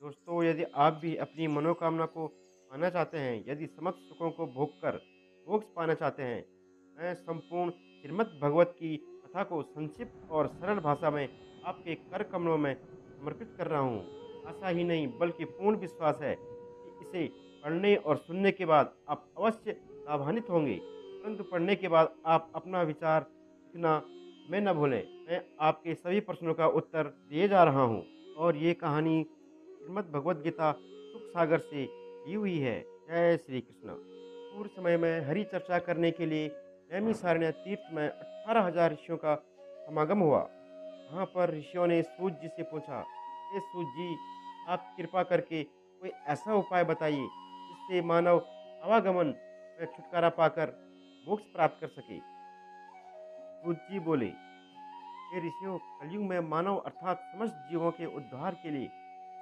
दोस्तों, यदि आप भी अपनी मनोकामना को पाना चाहते हैं, यदि समस्त सुखों को भोगकर मोक्ष पाना चाहते हैं, मैं संपूर्ण श्रीमद् भगवत की कथा को संक्षिप्त और सरल भाषा में आपके कर कमलों में समर्पित कर रहा हूँ। आशा ही नहीं, बल्कि पूर्ण विश्वास है कि इसे पढ़ने और सुनने के बाद आप अवश्य लाभान्वित होंगे। परंतु पढ़ने के बाद आप अपना विचार लिखना मैं न भूलें। मैं आपके सभी प्रश्नों का उत्तर दिए जा रहा हूँ और ये कहानी श्रीमद् भगवद गीता सुख सागर से ली हुई है। जय श्री कृष्ण। पूर्व समय में हरि चर्चा करने के लिए नैमिषारण्य तीर्थ में 18,000 ऋषियों का समागम हुआ। वहाँ पर ऋषियों ने सूत जी से पूछा, हे सूत जी, आप कृपा करके कोई ऐसा उपाय बताइए जिससे मानव आवागमन में छुटकारा पाकर मोक्ष प्राप्त कर सके। सूत जी बोले, हे ऋषियों, कलयुग में मानव अर्थात समस्त जीवों के उद्धार के लिए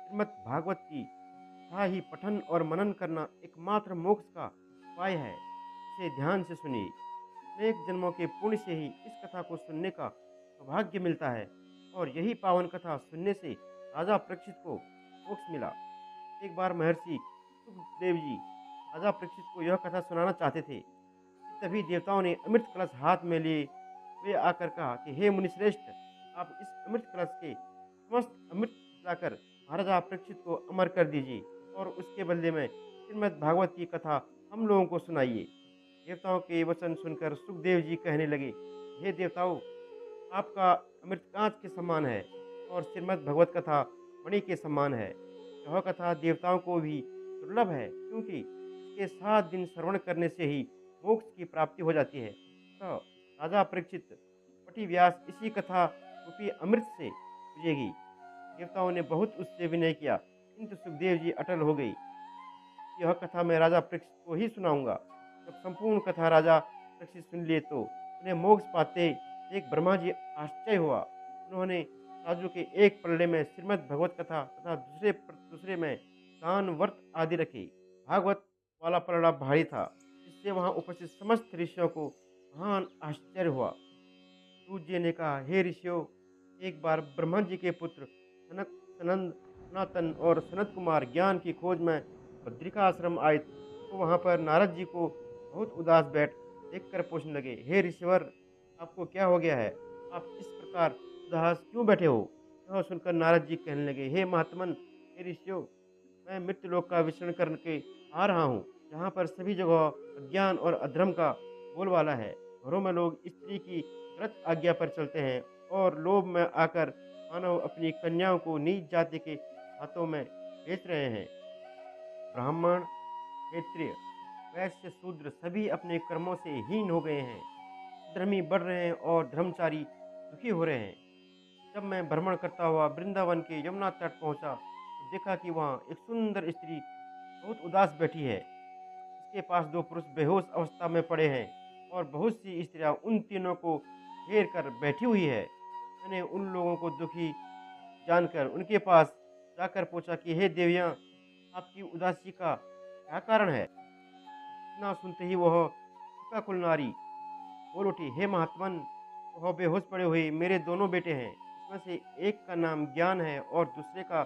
श्रीमद् भागवत की कथा ही पठन और मनन करना एकमात्र मोक्ष का उपाय है। इसे ध्यान से सुनिए। अनेक जन्मों के पुण्य से ही इस कथा को सुनने का सौभाग्य मिलता है और यही पावन कथा सुनने से राजा परीक्षित को मोक्ष मिला। एक बार महर्षि सुखदेव जी राजा परीक्षित को यह कथा सुनाना चाहते थे कि तभी देवताओं ने अमृत कलश हाथ में लिए वे आकर कहा कि हे मुनिश्रेष्ठ, आप इस अमृत कलश के समस्त अमृत पिलाकर महाराजा परीक्षित को अमर कर दीजिए और उसके बदले में श्रीमद् भागवत की कथा हम लोगों को सुनाइए। देवताओं के वचन सुनकर सुखदेव जी कहने लगे, हे देवताओं, आपका अमृत कांच के समान है और श्रीमद् भगवत कथा मणि के समान है। यह कथा देवताओं को भी दुर्लभ है, क्योंकि इसके 7 दिन श्रवण करने से ही मोक्ष की प्राप्ति हो जाती है। तो राजा परीक्षित पटी व्यास इसी कथा रूपी अमृत से पूजेगी। देवताओं ने बहुत उससे विनय किया, किंतु सुखदेव जी अटल हो गई। यह कथा मैं राजा परीक्षित को ही सुनाऊंगा। जब संपूर्ण कथा राजा परीक्षित सुन लिए तो उन्हें मोक्ष पाते देख ब्रह्मा जी आश्चर्य हुआ। उन्होंने राजू के एक पलड़े में श्रीमद् भगवत कथा तथा दूसरे में दान व्रत आदि रखे। भागवत वाला पलड़ा भारी था, जिससे वहां उपस्थित समस्त ऋषियों को महान आश्चर्य हुआ। सूत जी ने कहा, हे ऋषियों, एक बार ब्रह्मा जी के पुत्र सनक, सनंद, सनातन और सनत कुमार ज्ञान की खोज में बद्रिका आश्रम आए तो वहां पर नारद जी को बहुत उदास देखकर पूछने लगे, हे ऋषिवर, आपको क्या हो गया है? आप इस प्रकार उदास क्यों बैठे हो? यह सुनकर नारद जी कहने लगे, हे महात्मन, हे ऋषियों, मैं मृत्यु लोक का विचरण करके आ रहा हूँ, जहाँ पर सभी जगह अज्ञान और अधर्म का बोलबाला है। घरों में लोग स्त्री की गलत आज्ञा पर चलते हैं और लोभ में आकर मानव अपनी कन्याओं को नीच जाति के हाथों में बेच रहे हैं। ब्राह्मण, क्षत्रिय, वैश्य, शूद्र सभी अपने कर्मों से हीन हो गए हैं। धर्मी बढ़ रहे हैं और धर्मचारी दुखी हो रहे हैं। जब मैं भ्रमण करता हुआ वृंदावन के यमुना तट पहुंचा तो देखा कि वहां एक सुंदर स्त्री बहुत उदास बैठी है। उसके पास 2 पुरुष बेहोश अवस्था में पड़े हैं और बहुत सी स्त्रियां उन तीनों को घेर कर बैठी हुई है। मैंने उन लोगों को दुखी जानकर उनके पास जाकर पूछा कि हे देवियां, आपकी उदासी का क्या कारण है? इतना सुनते ही वह शोकाकुल नारी बोल उठी, हे महात्मन, वह बेहोश पड़े हुए मेरे दोनों बेटे हैं। इसमें से एक का नाम ज्ञान है और दूसरे का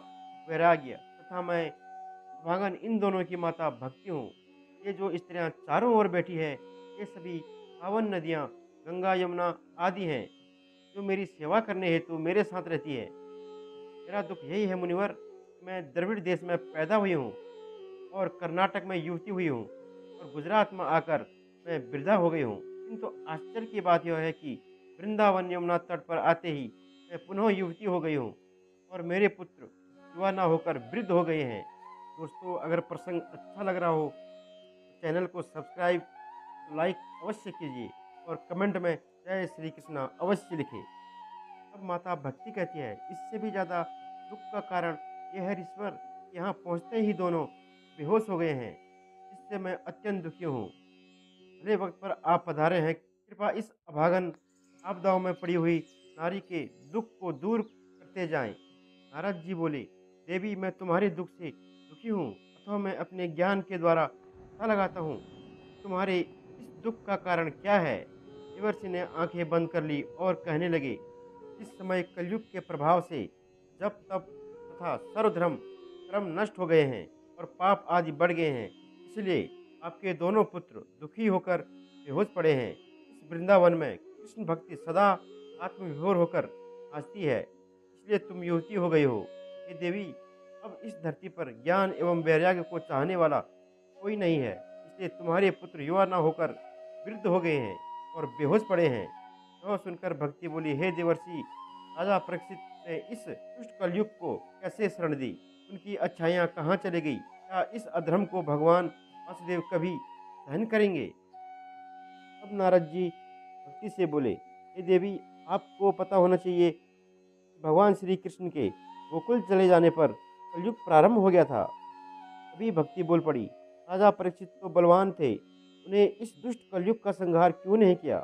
वैराग्य, तथा मैं अभागन इन दोनों की माता भक्ति हूँ। ये जो स्त्रियां चारों ओर बैठी है, ये सभी पावन नदियाँ गंगा यमुना आदि हैं, जो मेरी सेवा करने हेतु मेरे साथ रहती है। मेरा दुख यही है मुनिवर, मैं द्रविड़ देश में पैदा हुई हूँ और कर्नाटक में युवती हुई हूँ और गुजरात में आकर मैं वृद्धा हो गई हूँ। किंतु आश्चर्य की बात यह है कि वृंदावन यमुना तट पर आते ही मैं पुनः युवती हो गई हूँ और मेरे पुत्र युवा ना होकर वृद्ध हो गए हैं। दोस्तों, अगर प्रसंग अच्छा लग रहा हो तो चैनल को सब्सक्राइब, लाइक अवश्य कीजिए और कमेंट में जय श्री कृष्णा अवश्य लिखें। अब माता भक्ति कहती है, इससे भी ज़्यादा दुख का कारण यह है ईश्वर, यहाँ पहुँचते ही दोनों बेहोश हो गए हैं। इससे मैं अत्यंत दुखी हूँ। भले वक्त पर आप पधारे हैं, कृपया इस अभागन आपदाओं में पड़ी हुई नारी के दुख को दूर करते जाएं। नारद जी बोले, देवी, मैं तुम्हारे दुख से दुखी हूँ, अथवा मैं अपने ज्ञान के द्वारा पता लगाता हूँ तुम्हारे इस दुख का कारण क्या है। देवर्षि ने आंखें बंद कर ली और कहने लगे, इस समय कलयुग के प्रभाव से जप तप तथा सर्वधर्म कर्म नष्ट हो गए हैं और पाप आदि बढ़ गए हैं। इसलिए आपके दोनों पुत्र दुखी होकर बेहोश पड़े हैं। इस वृंदावन में कृष्ण भक्ति सदा आत्मविभोर होकर नाचती है। इसलिए तुम युवती हो गई हो। हे देवी, अब इस धरती पर ज्ञान एवं वैराग्य को चाहने वाला कोई नहीं है। इसलिए तुम्हारे पुत्र युवा न होकर वृद्ध हो गए हैं और बेहोश पड़े हैं। यह सुनकर भक्ति बोली, हे देवर्षि, राजा परीक्षित ने इस दुष्ट कलयुग को कैसे शरण दी? उनकी अच्छाइयाँ कहाँ चली गई? क्या इस अधर्म को भगवान वासुदेव कभी सहन करेंगे? अब नारद जी भक्ति से बोले, हे देवी, आपको पता होना चाहिए कि भगवान श्री कृष्ण के गोकुल चले जाने पर कलयुग प्रारंभ हो गया था। अभी भक्ति बोल पड़ी, राजा परीक्षित तो बलवान थे, उन्हें इस दुष्ट कलयुग का संहार क्यों नहीं किया?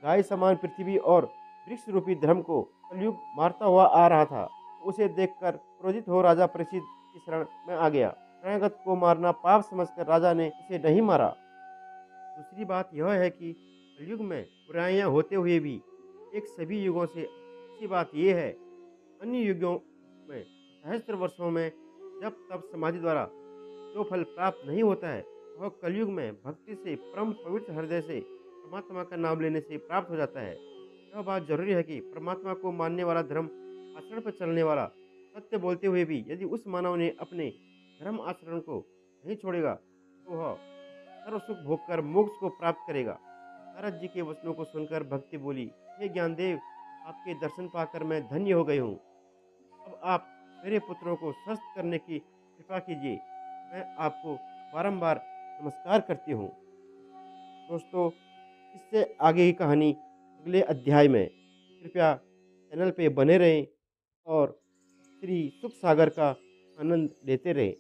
गाय समान पृथ्वी और वृक्ष रूपी धर्म को कलयुग मारता हुआ आ रहा था। तो उसे देखकर क्रोधित हो राजा परीक्षित की शरण में आ गया। शरणागत को मारना पाप समझकर राजा ने उसे नहीं मारा। दूसरी बात यह है कि कलयुग में बुराइयां होते हुए भी एक सभी युगों से अच्छी बात यह है, अन्य युगों में सहस्त्र वर्षों में जब तब समाधि द्वारा जो फल प्राप्त नहीं होता है, वह कलयुग में भक्ति से परम पवित्र हृदय से परमात्मा का नाम लेने से प्राप्त हो जाता है। यह बात जरूरी है कि परमात्मा को मानने वाला, धर्म आचरण पर चलने वाला, सत्य बोलते हुए भी यदि उस मानव ने अपने धर्म आचरण को नहीं छोड़ेगा तो वह सर्व सुख भोग कर मोक्ष को प्राप्त करेगा। नारद जी के वचनों को सुनकर भक्ति बोली, हे ज्ञानदेव, आपके दर्शन पाकर मैं धन्य हो गई हूँ। अब आप मेरे पुत्रों को स्वस्थ करने की कृपा कीजिए। मैं आपको बारंबार नमस्कार करती हूँ। दोस्तों, इससे आगे की कहानी अगले अध्याय में। कृपया चैनल पे बने रहें और श्री सुख सागर का आनंद लेते रहें।